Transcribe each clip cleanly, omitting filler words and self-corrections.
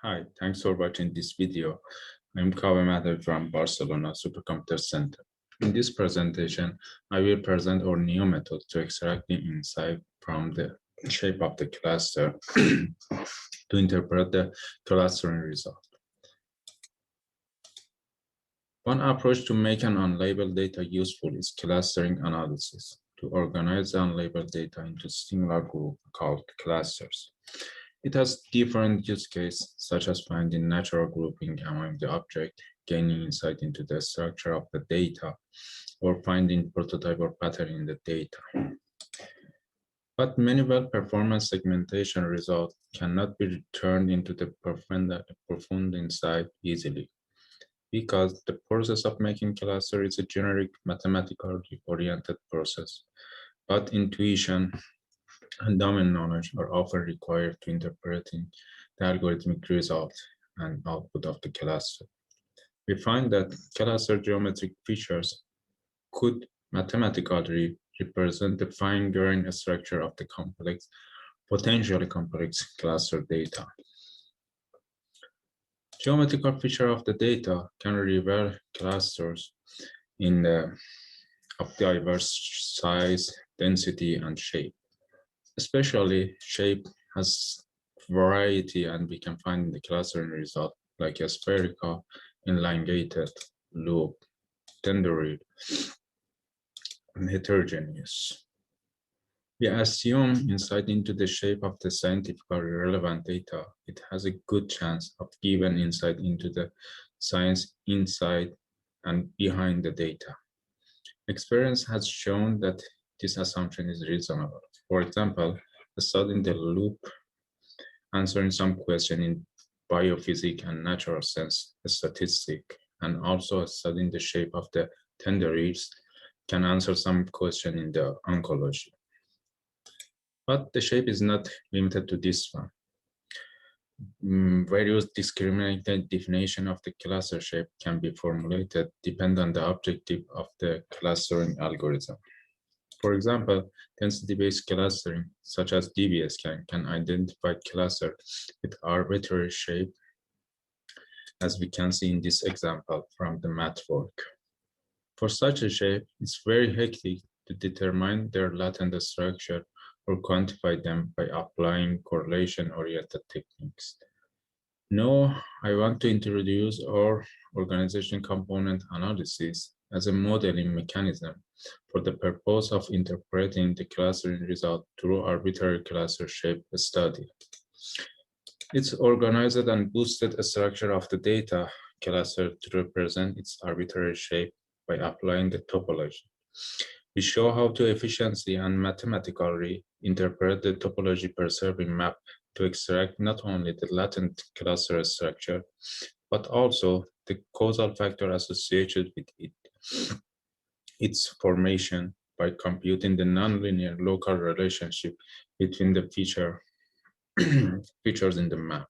Hi, thanks for watching this video. I'm Kaveh Matter from Barcelona Supercomputer Center. In this presentation, I will present our new method to extract the insight from the shape of the cluster to interpret the clustering result. One approach to make an unlabeled data useful is clustering analysis, to organize the unlabeled data into singular groups called clusters. It has different use cases, such as finding natural grouping among the object, gaining insight into the structure of the data, or finding prototype or pattern in the data. But many well-performance segmentation results cannot be returned into the profound insight easily, because the process of making cluster is a generic mathematically oriented process, but intuition and domain knowledge are often required to interpreting the algorithmic result and output of the cluster. We find that cluster geometric features could mathematically represent the fine-grained structure of the complex, potentially complex cluster data. Geometrical features of the data can reveal clusters of diverse size, density, and shape. Especially shape has variety, and we can find in the clustering result like a spherical, elongated, loop, tendroid, and heterogeneous. We assume insight into the shape of the scientifically relevant data. It has a good chance of giving insight into the science inside and behind the data. Experience has shown that this assumption is reasonable. For example, studying the loop, answering some question in biophysics and natural sense statistics, and also studying the shape of the tendroids can answer some question in the oncology. But the shape is not limited to this one. Various discriminated definition of the cluster shape can be formulated depending on the objective of the clustering algorithm. For example, density-based clustering, such as DBS, can identify cluster with arbitrary shape, as we can see in this example from the math work. For such a shape, it's very hectic to determine their latent structure or quantify them by applying correlation-oriented techniques. Now, I want to introduce our organization component analysis as a modeling mechanism for the purpose of interpreting the clustering result through arbitrary cluster shape study. It's organized and boosted structure of the data cluster to represent its arbitrary shape by applying the topology. We show how to efficiently and mathematically interpret the topology-preserving map to extract not only the latent cluster structure, but also the causal factor associated with its formation by computing the nonlinear local relationship between the features in the map.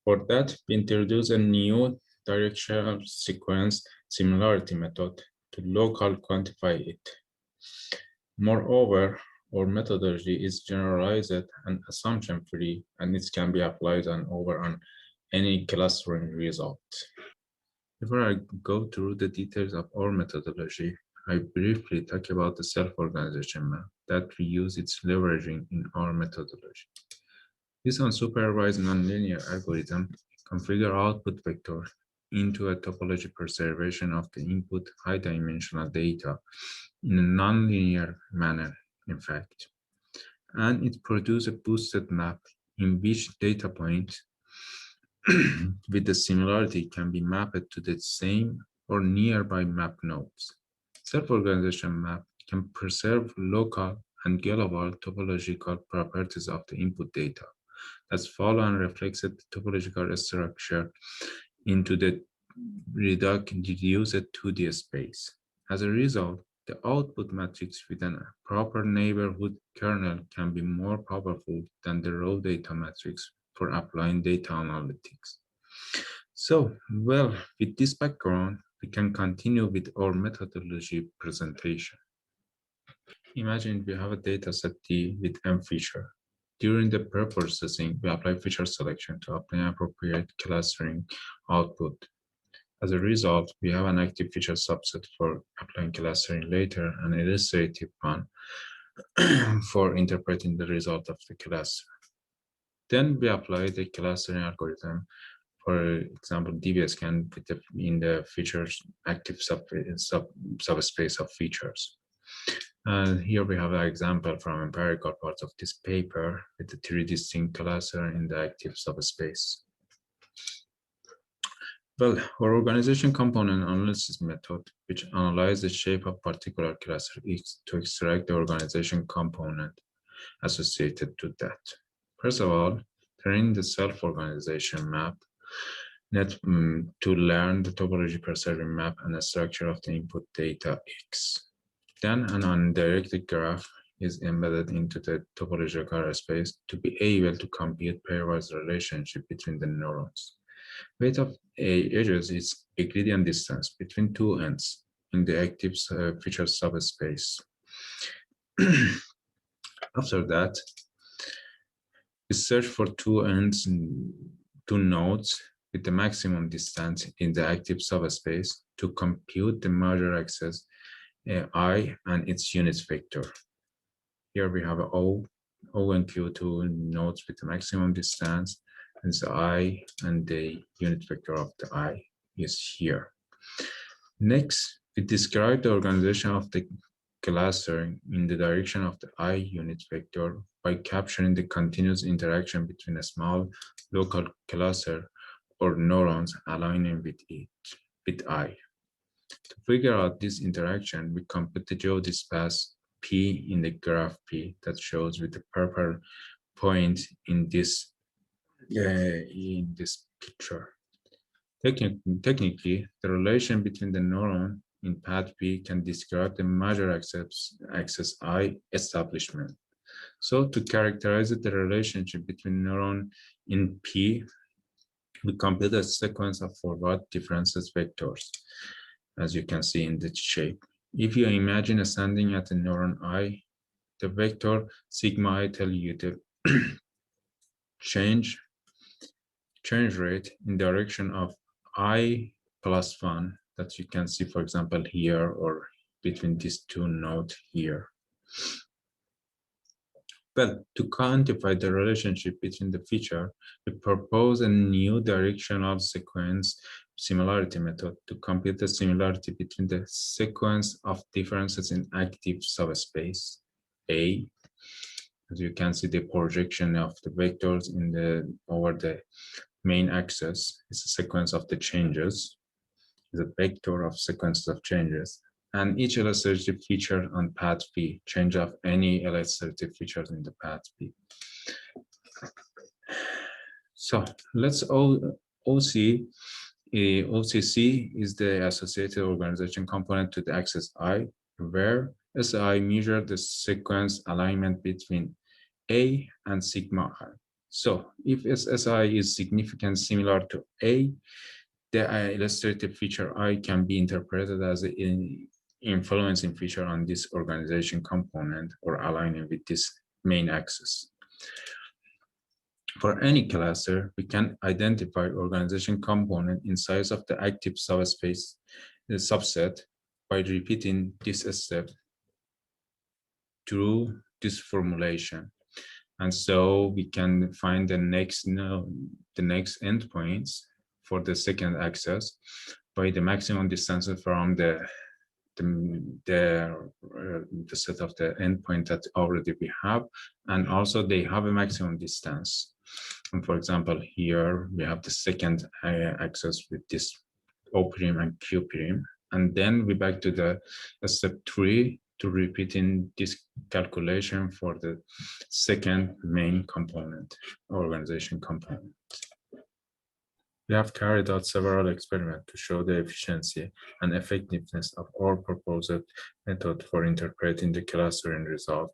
For that, we introduce a new directional sequence similarity method to local quantify it. Moreover, our methodology is generalized and assumption-free, and it can be applied on any clustering result. Before I go through the details of our methodology, I briefly talk about the self-organization map that we use its leveraging in our methodology. This unsupervised nonlinear algorithm configures output vector into a topology preservation of the input high-dimensional data in a nonlinear manner, in fact. And it produces a boosted map in which data points with the similarity can be mapped to the same or nearby map nodes. Self-organization map can preserve local and global topological properties of the input data that follow and reflects the topological structure into the reduced 2D space. As a result, the output matrix with a proper neighborhood kernel can be more powerful than the raw data matrix for applying data analytics. So, well, with this background, we can continue with our methodology presentation. Imagine we have a data set D with M feature. During the pre-processing, we apply feature selection to obtain appropriate clustering output. As a result, we have an active feature subset for applying clustering later and an illustrative one for interpreting the result of the cluster. Then we apply the clustering algorithm, for example, DBSCAN in the features active subspace of features. And here we have an example from empirical parts of this paper with the 3 distinct clusters in the active subspace. Well, our organization component analysis method, which analyzes the shape of particular cluster, is to extract the organization component associated to that. First of all, train the self-organization map to learn the topology-preserving map and the structure of the input data X. Then an undirected graph is embedded into the topological space to be able to compute pairwise relationship between the neurons. Weight of edges is Euclidean distance between two ends in the active feature subspace. After that, we search for two ends, two nodes with the maximum distance in the active subspace to compute the major axis I and its unit vector. Here we have O and Q, two nodes with the maximum distance, and the I and the unit vector of the I is here. Next, we describe the organization of the cluster in the direction of the I unit vector by capturing the continuous interaction between a small local cluster or neurons aligning with it, with I. To figure out this interaction, we compute the geodesic path P in the graph P that shows with the purple point in this picture. Technically, the relation between the neuron in path P can describe the major axis I establishment. So to characterize the relationship between neuron in P, we compute a sequence of forward differences vectors, as you can see in the shape. If you imagine standing at a neuron I, the vector sigma I tell you the change rate in direction of I plus 1 that you can see, for example, here or between these two nodes here. Well, to quantify the relationship between the feature, we propose a new directional sequence similarity method to compute the similarity between the sequence of differences in active subspace A. As you can see, the projection of the vectors over the main axis is a sequence of the changes, is a vector of sequences of changes, and each illustrative feature on path P, change of any illustrative features in the path P. So let's OCC is the associated organization component to the axis I, where SI measures the sequence alignment between A and sigma I. So if SI is significant similar to A, the illustrative feature I can be interpreted as an influencing feature on this organization component or aligning with this main axis. For any cluster, we can identify organization component in size of the active subspace subset by repeating this step through this formulation. And so we can find the next endpoints for the second axis by the maximum distance from the set of the endpoint that already we have, and also they have a maximum distance. And for example, here we have the second axis with this O' and Q', and then we back to the step 3 to repeating this calculation for the second main component, organization component. We have carried out several experiments to show the efficiency and effectiveness of our proposed method for interpreting the clustering result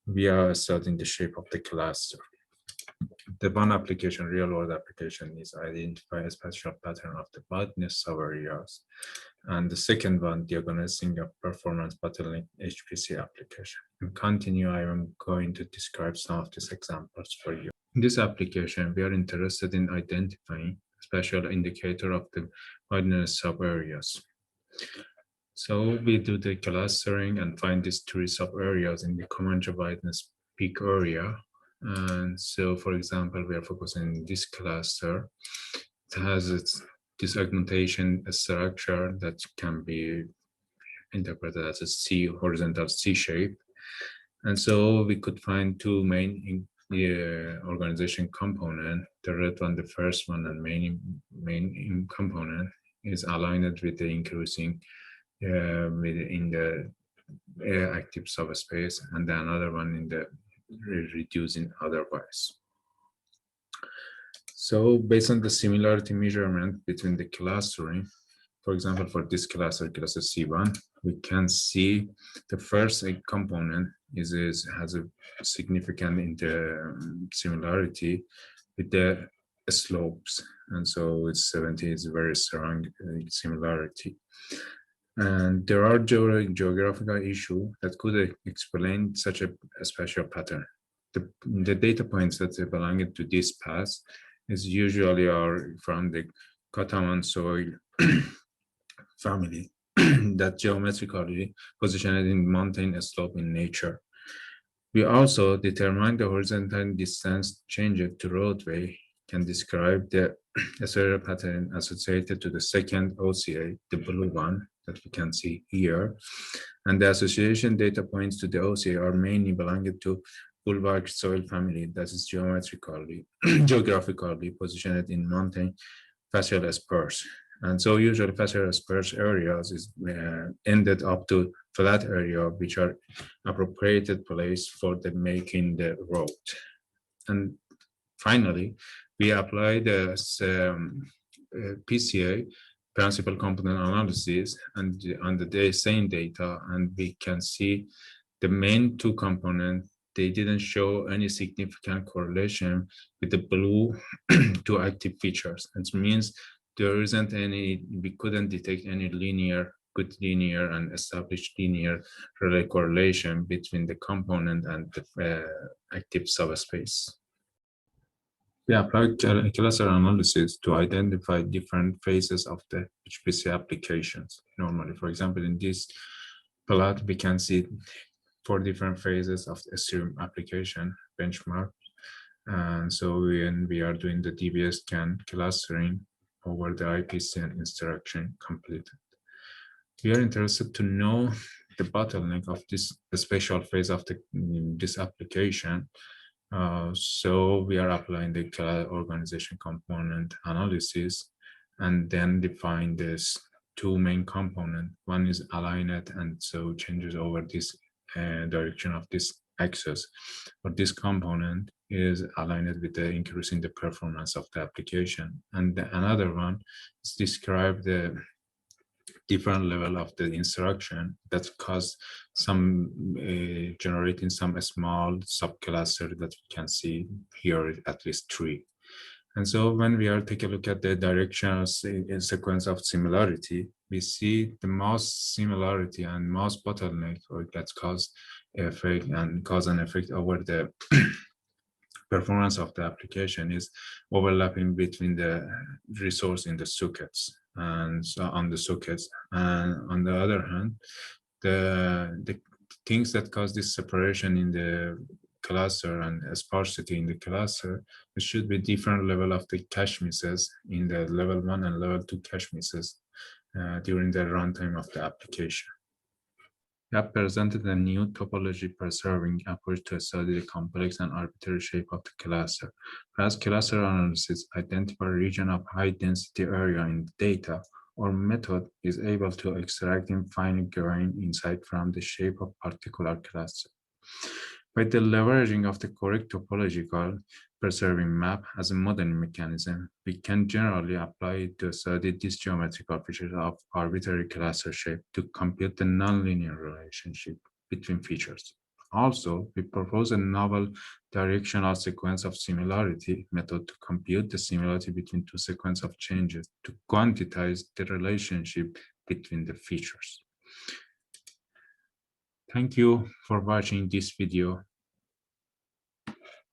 via studying the shape of the cluster. The one application, real-world application, is identify a spatial pattern of the brightness subareas. And the second one, diagnosing a performance bottleneck HPC application. And continue, I am going to describe some of these examples for you. In this application, we are interested in identifying a spatial indicator of the brightness subareas. So we do the clustering and find these three sub-areas in the common brightness peak area. And so, for example, we are focusing on this cluster. It has this augmentation structure that can be interpreted as a C, horizontal C shape. And so we could find two main organization component. The red one, the first one, and main component is aligned with the increasing in the active subspace, and then another one in the reducing otherwise. So based on the similarity measurement between the clustering, for example, for this cluster C1, we can see the first component has a significant similarity with the slopes, and so it's 70 is very strong similarity. And there are geographical issues that could explain such a spatial pattern. The data points that belong to this path is usually are from the Catalan soil family that geometrically positioned in mountain slope in nature. We also determine the horizontal distance changed to roadway can describe the SRL pattern associated to the second OCA, the blue one that we can see here. And the association data points to the OCA are mainly belonging to bulwark soil family that is geographically positioned in mountain facial spurs. And so usually facial spurs areas is ended up to flat area, which are appropriated place for the making the road. And finally, we apply the PCA, principal component analysis, and on the same data, and we can see the main two components, they didn't show any significant correlation with the blue two active features. It means there isn't any, we couldn't detect any good linear and established linear correlation between the component and the active subspace. We apply cluster analysis to identify different phases of the HPC applications. Normally, for example, in this plot, we can see 4 different phases of the stream application benchmark. And so when we are doing the DBS scan clustering over the IPC and instruction completed. We are interested to know the bottleneck of this special phase of this application. So we are applying the organization component analysis and then define this two main components. One is aligned and so changes over this direction of this axis. But this component is aligned with the increase in the performance of the application. And another one is describe the different level of the instruction that cause some generating some small subcluster that we can see here, at least 3. And so when we are taking a look at the directional sequence of similarity, we see the most similarity and most bottleneck or that cause effect and cause and effect over the performance of the application is overlapping between the resource in the sockets and so on the sockets. And on the other hand, the things that cause this separation in the cluster and sparsity in the cluster, it should be different level of the cache misses in the level 1 and level 2 cache misses during the runtime of the application. We have presented a new topology-preserving approach to study the complex and arbitrary shape of the cluster. As cluster analysis identify a region of high-density area in the data, our method is able to extract fine-grained insight from the shape of particular cluster. By the leveraging of the correct topological preserving map as a modeling mechanism, we can generally apply it to study these geometrical features of arbitrary cluster shape to compute the nonlinear relationship between features. Also, we propose a novel directional sequence of similarity method to compute the similarity between two sequences of changes to quantize the relationship between the features. Thank you for watching this video.